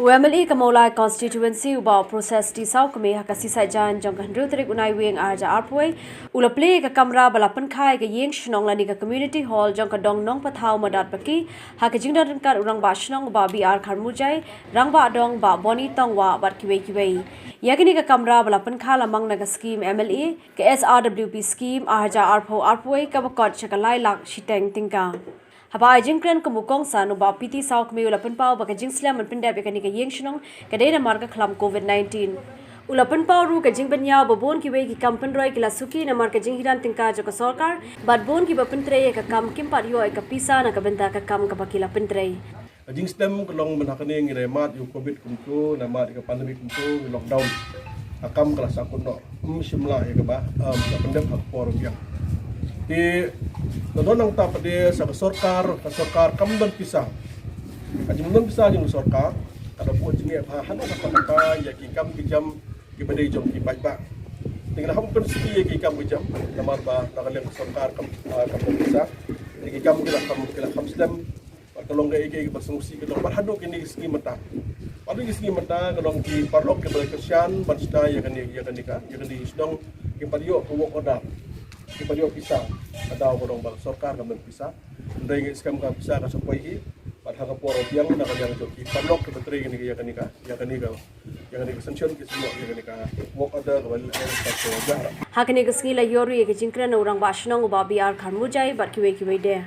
UMLE Kamolai constituency ubau proses di sau kami hakasi sajan jong kan rutrik unai wing arja arpoi ulaple ka kamra balapan khai ka yeng shnong lani ka community hall jong ka dong nong pathau madat paki hakajing dan kan urang ba shnong ba BR kharmujai rangba dong ba boni tong wa bat kiwei yakini ka kamra balapan kha lamang naga scheme MLE ka SRWP scheme arja arpoi ka bakot chakalai lak shiteng tingka Habai jingkren kumukong sa nuba piti sauk mi ulapan pau baka jingslam man pinda bekani ka yeng shnong kadena marga khlam COVID-19 ulapan pau ru ka jing banya babon ki wei ki kampan roi ki lasuki na mar ka jing hiran tingka jo ka sarkar bad bon ki bapin tre ka kam kim pat yo ka pisa na ka benta ka kam ka bakila pin tre jingslam kelong menakani ngi mat yu covid kumku na mat ka pandemi kumku lockdown akam kelas akun no shimla ya ka ba ka pendep hak por yang di nonong ta pade sa sarkar kam dan pisah ajim non pisah jing sarkar kada buat jinge ha hanu apa ya ki kam ki jam ki bade jom ki bai ba tinggal ham kan siki ki kam ki jam namar ba nakaleng sarkar kam pisah ki kam ki la kam slam kalong ga ki bersungsi ki dong hanu kini ski mata padu ski mata kalong ki parlok ki berkesian bansta ya kan di sedang ki padio ko wok oda kita juga pisah ada orang bang sarkar kami pisah dari skam kami pisah ke sampai ini pada kapor yang nak yang joki parlok ke beteri ini ya kan ini sanction ke semua ya kan walk ada kembali ke hakini ke skila yoru ye ke jingkran orang bashnong ba BR kharmujai bat kiwe de